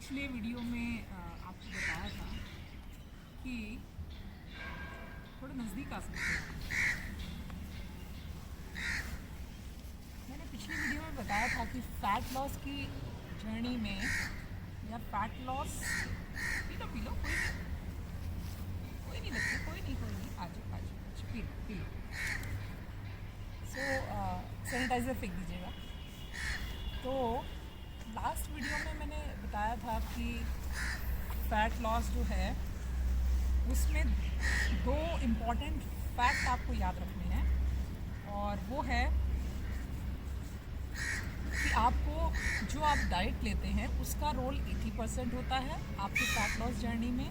पिछले वीडियो में आपको बताया था कि थोड़ा नज़दीक आ सकते हैं। मैंने पिछली वीडियो में बताया था कि फ़ैट लॉस की जर्नी में या फैट लॉस पी लो कोई नहीं बच्चे कोई नहीं आज पी लो सैनिटाइज़र फेंक दीजिएगा। तो लास्ट वीडियो में मैंने बताया था कि फ़ैट लॉस जो है उसमें दो इम्पॉर्टेंट फैक्ट आपको याद रखने हैं, और वो है कि आपको जो आप डाइट लेते हैं उसका रोल 80% होता है आपकी फ़ैट लॉस जर्नी में,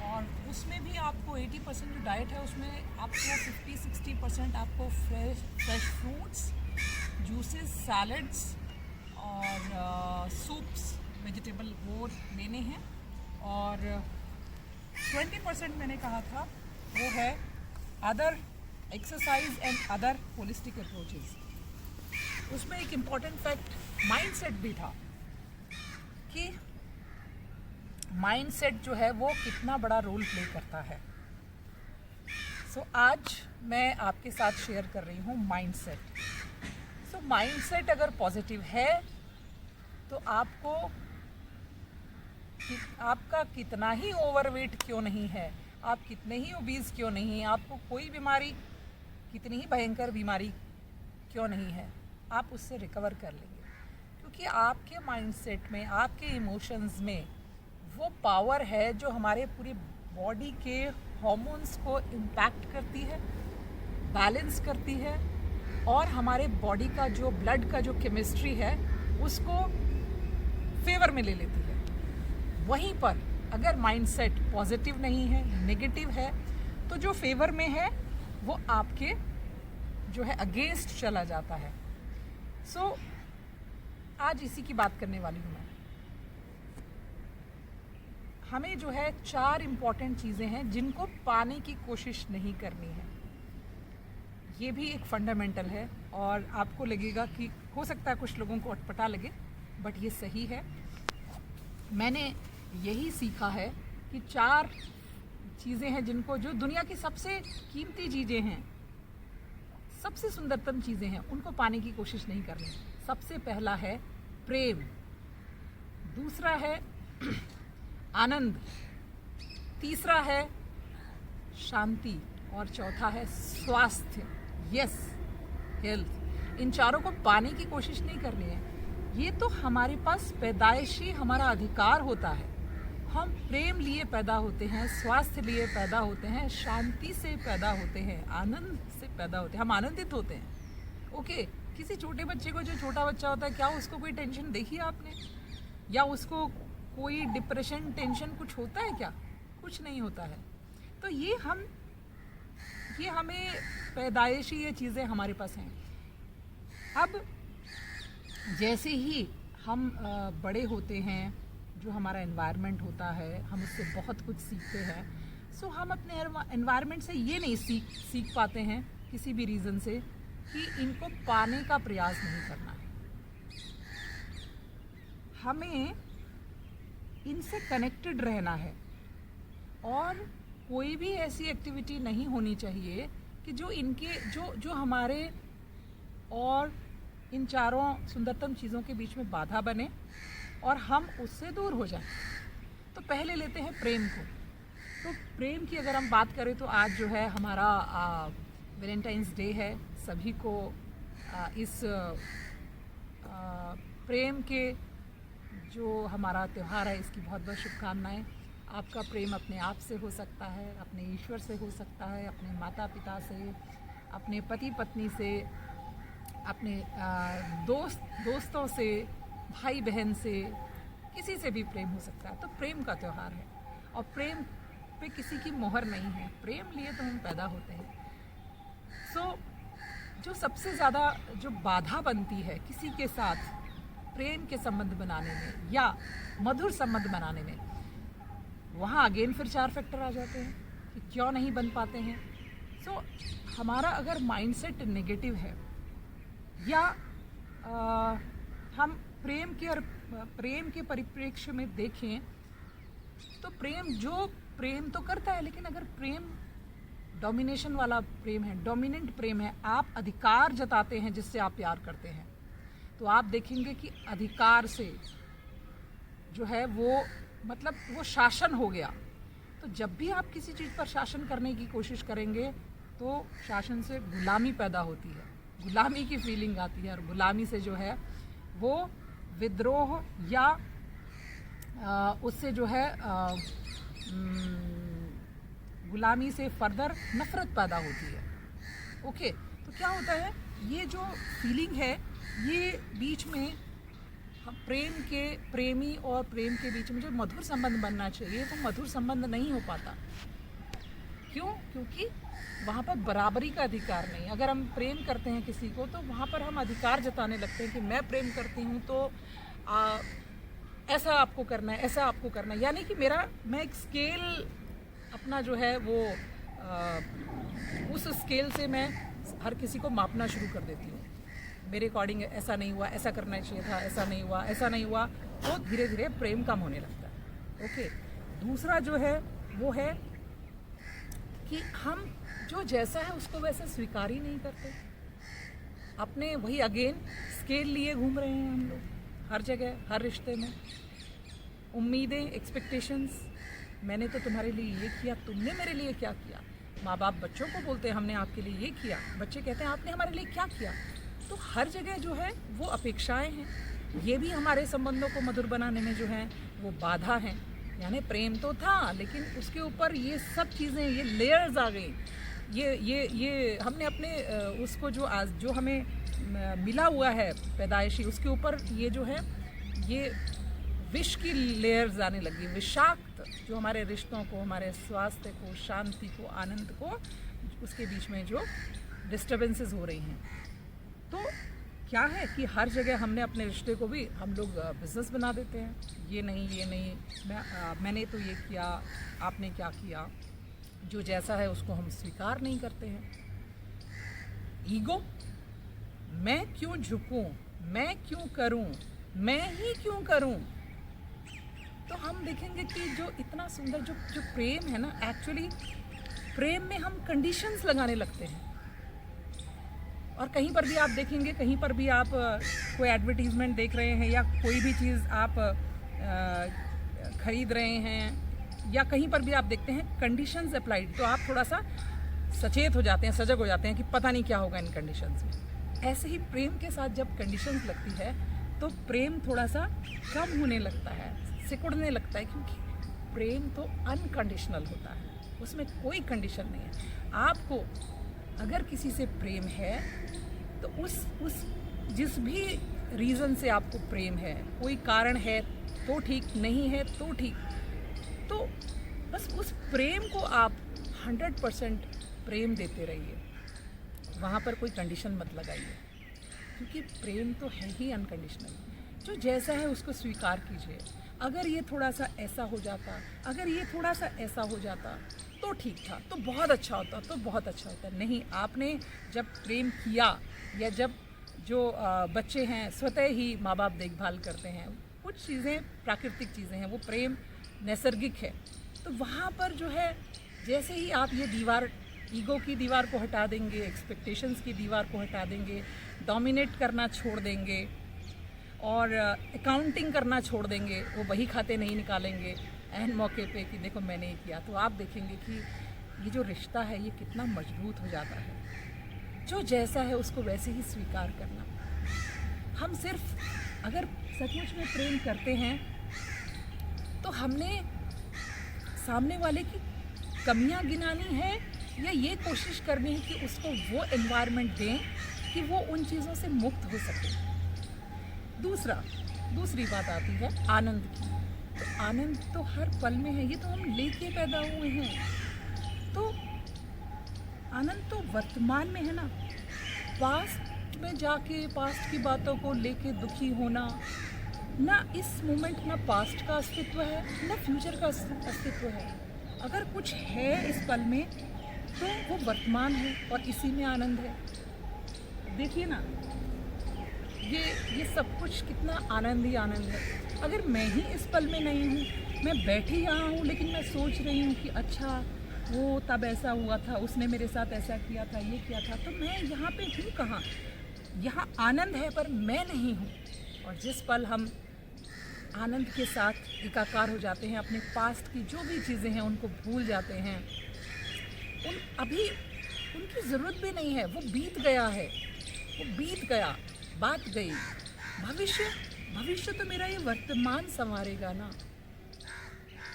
और उसमें भी आपको 80% जो डाइट है उसमें आपको 50-60% आपको फ्रेश फ्रूट्स, जूसेस, सैलड्स और सूप्स, वेजिटेबल वो लेने हैं, और 20% मैंने कहा था वो है other exercise and other holistic approaches. उसमें एक इम्पॉर्टेंट फैक्ट माइंडसेट भी था कि माइंडसेट जो है वो कितना बड़ा रोल प्ले करता है। आज मैं आपके साथ शेयर कर रही हूँ माइंडसेट। माइंडसेट अगर पॉजिटिव है तो आपका कितना ही ओवरवेट क्यों नहीं है, आप कितने ही ओबीज क्यों नहीं, आपको कोई बीमारी, कितनी ही भयंकर बीमारी क्यों नहीं है, आप उससे रिकवर कर लेंगे, क्योंकि आपके माइंडसेट में, आपके इमोशंस में वो पावर है जो हमारे पूरी बॉडी के हॉर्मोन्स को इम्पैक्ट करती है, बैलेंस करती है, और हमारे बॉडी का जो ब्लड का जो केमिस्ट्री है उसको फेवर में ले लेती है। वहीं पर अगर माइंडसेट पॉजिटिव नहीं है, नेगेटिव है, तो जो फेवर में है वो आपके जो है अगेंस्ट चला जाता है। आज इसी की बात करने वाली हूँ मैं। हमें जो है 4 इम्पॉर्टेंट चीज़ें हैं जिनको पाने की कोशिश नहीं करनी है। ये भी एक फंडामेंटल है, और आपको लगेगा कि हो सकता है कुछ लोगों को अटपटा लगे, बट ये सही है। मैंने यही सीखा है कि 4 चीज़ें हैं जिनको, जो दुनिया की सबसे कीमती चीज़ें हैं, सबसे सुंदरतम चीज़ें हैं, उनको पाने की कोशिश नहीं करनी। सबसे पहला है प्रेम, दूसरा है आनंद, तीसरा है शांति, और चौथा है स्वास्थ्य, हेल्थ। इन चारों को पाने की कोशिश नहीं करनी है। ये तो हमारे पास पैदाइशी हमारा अधिकार होता है। हम प्रेम लिए पैदा होते हैं, स्वास्थ्य लिए पैदा होते हैं, शांति से पैदा होते हैं, आनंद से पैदा होते हैं, हम आनंदित होते हैं। ओके, किसी छोटे बच्चे को, जो छोटा बच्चा होता है, क्या उसको कोई टेंशन देखी आपने, या उसको कोई डिप्रेशन, टेंशन कुछ होता है क्या? कुछ नहीं होता है। तो ये हमें पैदाइशी ये चीज़ें हमारे पास हैं। अब जैसे ही हम बड़े होते हैं, जो हमारा एनवायरनमेंट होता है, हम उससे बहुत कुछ सीखते हैं। हम अपने एनवायरनमेंट से ये नहीं सीख पाते हैं किसी भी रीज़न से कि इनको पाने का प्रयास नहीं करना है। हमें इनसे कनेक्टेड रहना है, और कोई भी ऐसी एक्टिविटी नहीं होनी चाहिए कि जो हमारे और इन चारों सुंदरतम चीज़ों के बीच में बाधा बने और हम उससे दूर हो जाएं। तो पहले लेते हैं प्रेम को। तो प्रेम की अगर हम बात करें तो आज जो है हमारा वैलेंटाइंस डे है। सभी को इस प्रेम के जो हमारा त्यौहार है इसकी बहुत बहुत शुभकामनाएं। आपका प्रेम अपने आप से हो सकता है, अपने ईश्वर से हो सकता है, अपने माता पिता से, अपने पति पत्नी से, अपने दोस्तों से, भाई बहन से, किसी से भी प्रेम हो सकता है। तो प्रेम का त्यौहार है, और प्रेम पे किसी की मोहर नहीं है। प्रेम लिए तो हम पैदा होते हैं। जो सबसे ज़्यादा जो बाधा बनती है किसी के साथ प्रेम के संबंध बनाने में या मधुर संबंध बनाने में, वहाँ अगेन फिर 4 फैक्टर आ जाते हैं कि क्यों नहीं बन पाते हैं। हमारा अगर माइंडसेट नेगेटिव है, या हम प्रेम के परिप्रेक्ष्य में देखें तो प्रेम तो करता है, लेकिन अगर प्रेम डोमिनेशन वाला प्रेम है, डोमिनेंट प्रेम है, आप अधिकार जताते हैं जिससे आप प्यार करते हैं, तो आप देखेंगे कि अधिकार से जो है वो मतलब वो शासन हो गया। तो जब भी आप किसी चीज़ पर शासन करने की कोशिश करेंगे तो शासन से गुलामी पैदा होती है, गुलामी की फीलिंग आती है, और गुलामी से जो है वो विद्रोह या उससे जो है गुलामी से फर्दर नफरत पैदा होती है। ओके, तो क्या होता है, ये जो फीलिंग है ये बीच में हम प्रेमी और प्रेम के बीच में जो मधुर संबंध बनना चाहिए तो मधुर संबंध नहीं हो पाता। क्यों? क्योंकि वहाँ पर बराबरी का अधिकार नहीं। अगर हम प्रेम करते हैं किसी को तो वहाँ पर हम अधिकार जताने लगते हैं कि मैं प्रेम करती हूँ तो ऐसा आपको करना है, ऐसा आपको करना है, यानी कि मैं एक स्केल अपना जो है वो उस स्केल से मैं हर किसी को मापना शुरू कर देती हूँ। मेरे अकॉर्डिंग ऐसा नहीं हुआ, ऐसा करना चाहिए था, ऐसा नहीं हुआ, ऐसा नहीं हुआ, तो धीरे धीरे प्रेम कम होने लगता है। ओके, दूसरा जो है वो है कि हम जो जैसा है उसको वैसे स्वीकार ही नहीं करते। अपने वही अगेन स्केल लिए घूम रहे हैं हम लोग हर जगह, हर रिश्ते में। उम्मीदें, एक्सपेक्टेशंस, मैंने तो तुम्हारे लिए ये किया, तुमने मेरे लिए क्या किया। माँ बाप बच्चों को बोलते हैं हमने आपके लिए ये किया, बच्चे कहते हैं आपने हमारे लिए क्या किया। तो हर जगह जो है वो अपेक्षाएं हैं, ये भी हमारे संबंधों को मधुर बनाने में जो है वो बाधा है। यानी प्रेम तो था लेकिन उसके ऊपर ये सब चीज़ें, ये लेयर्स आ गई, ये हमने अपने उसको जो हमें मिला हुआ है पैदाइशी, उसके ऊपर ये जो है ये विष की लेयर्स आने लगी, विषाक्त, जो हमारे रिश्तों को, हमारे स्वास्थ्य को, शांति को, आनंद को, उसके बीच में जो डिस्टर्बेंसेस हो रही हैं। तो क्या है कि हर जगह हमने अपने रिश्ते को भी हम लोग बिजनेस बना देते हैं। ये नहीं, मैंने तो ये किया, आपने क्या किया। जो जैसा है उसको हम स्वीकार नहीं करते हैं। ईगो, मैं क्यों झुकूं, मैं क्यों करूं, मैं ही क्यों करूं। तो हम देखेंगे कि जो इतना सुंदर जो प्रेम है ना, एक्चुअली प्रेम में हम कंडीशंस लगाने लगते हैं। और कहीं पर भी आप देखेंगे, कहीं पर भी आप कोई एडवर्टीजमेंट देख रहे हैं या कोई भी चीज़ आप खरीद रहे हैं या कहीं पर भी आप देखते हैं कंडीशंस अप्लाइड, तो आप थोड़ा सा सचेत हो जाते हैं, सजग हो जाते हैं कि पता नहीं क्या होगा इन कंडीशंस में। ऐसे ही प्रेम के साथ जब कंडीशंस लगती है तो प्रेम थोड़ा सा कम होने लगता है, सिकुड़ने लगता है, क्योंकि प्रेम तो अनकंडीशनल होता है, उसमें कोई कंडीशन नहीं है। आपको अगर किसी से प्रेम है तो उस जिस भी रीज़न से आपको प्रेम है, कोई कारण है तो ठीक, नहीं है तो ठीक, तो बस उस प्रेम को आप 100% प्रेम देते रहिए, वहाँ पर कोई कंडीशन मत लगाइए, क्योंकि प्रेम तो है ही अनकंडीशनल। जो जैसा है उसको स्वीकार कीजिए। अगर ये थोड़ा सा ऐसा हो जाता, अगर ये थोड़ा सा ऐसा हो जाता तो ठीक था, तो बहुत अच्छा होता, तो बहुत अच्छा होता। नहीं, आपने जब प्रेम किया या जब जो बच्चे हैं स्वतः ही माँ बाप देखभाल करते हैं, कुछ चीज़ें प्राकृतिक चीज़ें हैं, वो प्रेम नैसर्गिक है, तो वहाँ पर जो है जैसे ही आप ये दीवार, ईगो की दीवार को हटा देंगे, एक्सपेक्टेशंस की दीवार को हटा देंगे, डोमिनेट करना छोड़ देंगे और अकाउंटिंग करना छोड़ देंगे, वो वही खाते नहीं निकालेंगे एहन मौके पे कि देखो मैंने ये किया, तो आप देखेंगे कि ये जो रिश्ता है ये कितना मजबूत हो जाता है। जो जैसा है उसको वैसे ही स्वीकार करना। हम सिर्फ अगर सचमुच में प्रेम करते हैं तो हमने सामने वाले की कमियां गिनानी है या ये कोशिश करनी है कि उसको वो एनवायरनमेंट दें कि वो उन चीज़ों से मुक्त हो सके। दूसरी बात आती है आनंद की। तो आनंद तो हर पल में है, ये तो हम लेके पैदा हुए हैं, तो आनंद तो वर्तमान में है ना। पास्ट में जाके पास्ट की बातों को लेके दुखी होना, ना इस मोमेंट ना पास्ट का अस्तित्व है ना फ्यूचर का अस्तित्व है। अगर कुछ है इस पल में तो वो वर्तमान है और इसी में आनंद है। देखिए ना, ये सब कुछ कितना आनंद ही आनंद है। अगर मैं ही इस पल में नहीं हूँ, मैं बैठी यहाँ हूँ, लेकिन मैं सोच रही हूँ कि अच्छा वो तब ऐसा हुआ था, उसने मेरे साथ ऐसा किया था, ये किया था, तो मैं यहाँ पे हूँ कहाँ? यहाँ आनंद है पर मैं नहीं हूँ। और जिस पल हम आनंद के साथ एकाकार हो जाते हैं, अपने पास्ट की जो भी चीज़ें हैं उनको भूल जाते हैं, अभी उनकी ज़रूरत भी नहीं है, वो बीत गया है, वो बीत गया, बात गई। भविष्य तो मेरा ये वर्तमान संवारेगा ना।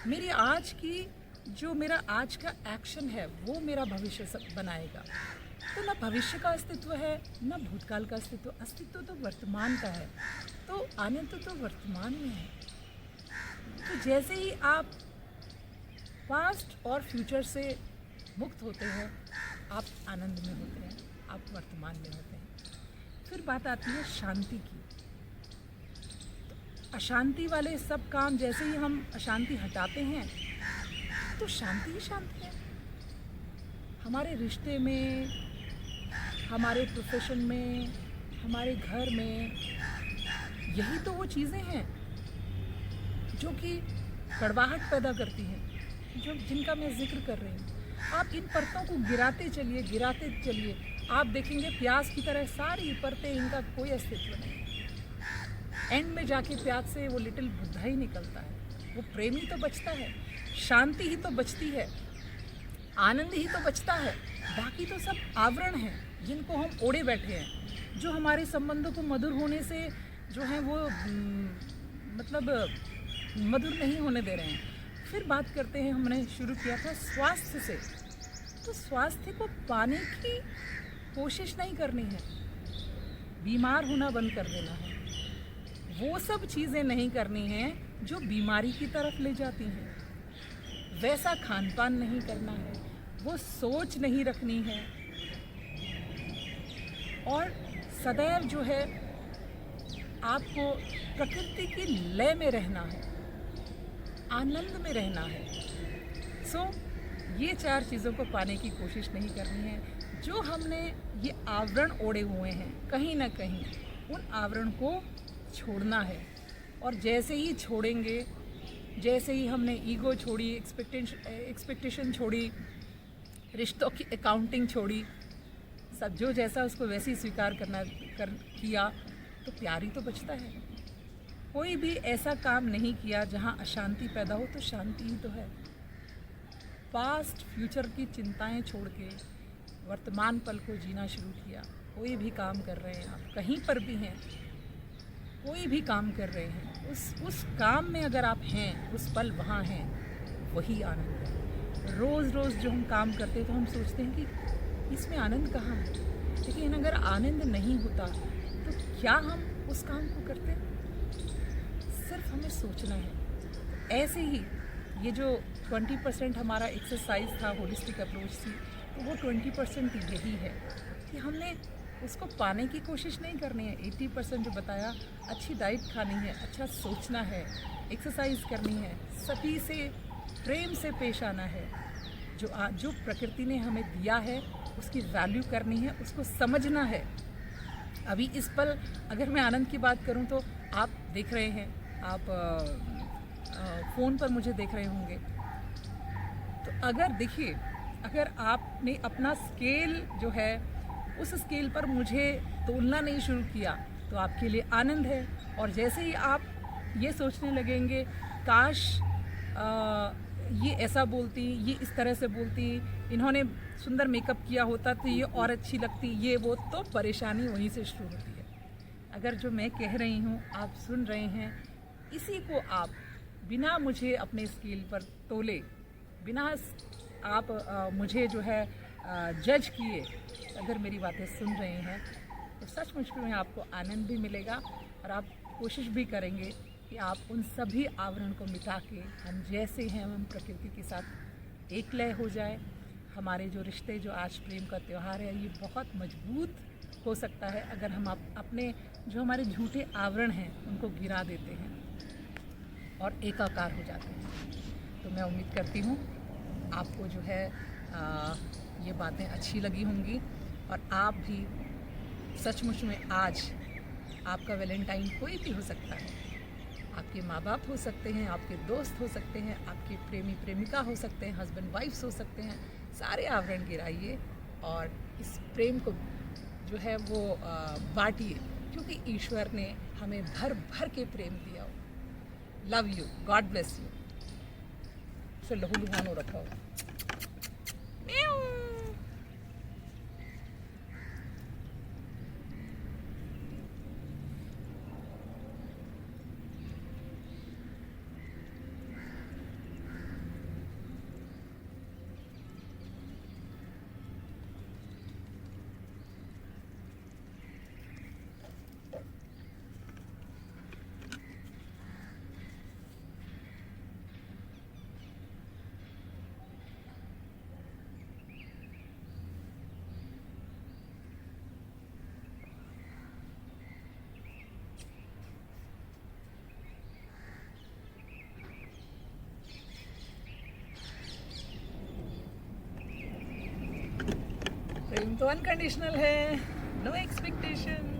मेरी आज की जो मेरा आज का एक्शन है वो मेरा भविष्य बनाएगा। तो ना भविष्य का अस्तित्व है, ना भूतकाल का अस्तित्व, अस्तित्व तो वर्तमान का है। तो आनंद तो वर्तमान में है। तो जैसे ही आप पास्ट और फ्यूचर से मुक्त होते हैं, आप आनंद में होते हैं, आप वर्तमान में होते हैं। फिर बात आती है शांति की। तो अशांति वाले सब काम, जैसे ही हम अशांति हटाते हैं तो शांति ही शांति है। हमारे रिश्ते में, हमारे प्रोफेशन में, हमारे घर में, यही तो वो चीज़ें हैं जो कि कड़वाहट पैदा करती हैं, जिनका मैं जिक्र कर रही हूँ। आप इन परतों को गिराते चलिए, आप देखेंगे प्याज की तरह सारी परतें, इनका कोई अस्तित्व नहीं। एंड में जाके प्याज से वो लिटिल बुद्धा ही निकलता है। वो प्रेम ही तो बचता है, शांति ही तो बचती है, आनंद ही तो बचता है। बाकी तो सब आवरण हैं जिनको हम ओढ़े बैठे हैं, जो हमारे संबंधों को मधुर होने से जो है वो मतलब मधुर नहीं होने दे रहे हैं। फिर बात करते हैं, हमने शुरू किया था स्वास्थ्य से। तो स्वास्थ्य को पाने की कोशिश नहीं करनी है, बीमार होना बंद कर देना है। वो सब चीज़ें नहीं करनी हैं जो बीमारी की तरफ ले जाती हैं। वैसा खान पान नहीं करना है, वो सोच नहीं रखनी है। और सदैव जो है आपको प्रकृति की लय में रहना है, आनंद में रहना है। ये 4 चीज़ों को पाने की कोशिश नहीं करनी है। जो हमने ये आवरण ओढ़े हुए हैं, कहीं ना कहीं उन आवरण को छोड़ना है। और जैसे ही छोड़ेंगे, जैसे ही हमने ईगो छोड़ी, एक्सपेक्टेशन छोड़ी, रिश्तों की अकाउंटिंग छोड़ी, सब जो जैसा उसको वैसे ही स्वीकार किया, तो प्यार ही तो बचता है। कोई भी ऐसा काम नहीं किया जहाँ अशांति पैदा हो, तो शांति ही तो है। पास्ट फ्यूचर की चिंताएं छोड़ के वर्तमान पल को जीना शुरू किया। कोई भी काम कर रहे हैं आप, कहीं पर भी हैं, कोई भी काम कर रहे हैं, उस काम में अगर आप हैं, उस पल वहाँ हैं, वही आनंद है। रोज़ जो हम काम करते हैं तो हम सोचते हैं कि इसमें आनंद कहाँ है, लेकिन अगर आनंद नहीं होता तो क्या हम उस काम को करते? सिर्फ हमें सोचना है। ऐसे ही ये जो 20% हमारा एक्सरसाइज था, होलिस्टिक अप्रोच थी, तो वो 20% यही है कि हमने उसको पाने की कोशिश नहीं करनी है। 80% जो बताया, अच्छी डाइट खानी है, अच्छा सोचना है, एक्सरसाइज करनी है, सभी से प्रेम से पेश आना है। जो प्रकृति ने हमें दिया है उसकी वैल्यू करनी है, उसको समझना है। अभी इस पल अगर मैं आनंद की बात करूं तो आप देख रहे हैं, आप फ़ोन पर मुझे देख रहे होंगे, तो अगर देखिए, अगर आपने अपना स्केल जो है उस स्केल पर मुझे तोलना नहीं शुरू किया तो आपके लिए आनंद है। और जैसे ही आप ये सोचने लगेंगे, काश ये ऐसा बोलती, ये इस तरह से बोलती, इन्होंने सुंदर मेकअप किया होता तो ये और अच्छी लगती, ये वो, तो परेशानी वहीं से शुरू होती है। अगर जो मैं कह रही हूँ आप सुन रहे हैं, इसी को आप बिना मुझे अपने स्केल पर तोले, बिना आप मुझे जो है जज किए, अगर मेरी बातें सुन रहे हैं, तो सचमुच में आपको आनंद भी मिलेगा। और आप कोशिश भी करेंगे कि आप उन सभी आवरण को मिटा के हम जैसे हैं, हम प्रकृति के साथ एक लय हो जाए। हमारे जो रिश्ते, जो आज प्रेम का त्यौहार है, ये बहुत मजबूत हो सकता है अगर हम अपने जो हमारे झूठे आवरण हैं उनको गिरा देते हैं और एकाकार हो जाते हैं। तो मैं उम्मीद करती हूँ आपको जो है ये बातें अच्छी लगी होंगी और आप भी सचमुच में आज आपका वैलेंटाइन कोई भी हो सकता है, आपके माँ बाप हो सकते हैं, आपके दोस्त हो सकते हैं, आपके प्रेमी प्रेमिका हो सकते हैं, हस्बैंड वाइफ्स हो सकते हैं। सारे आवरण गिराइए और इस प्रेम को जो है वो बांटिए, क्योंकि ईश्वर ने हमें भर भर के प्रेम दिया हो। Love you, God bless you. फिर लहू लुहानो रखो। प्रेम तो अनकंडीशनल है, नो एक्सपेक्टेशन।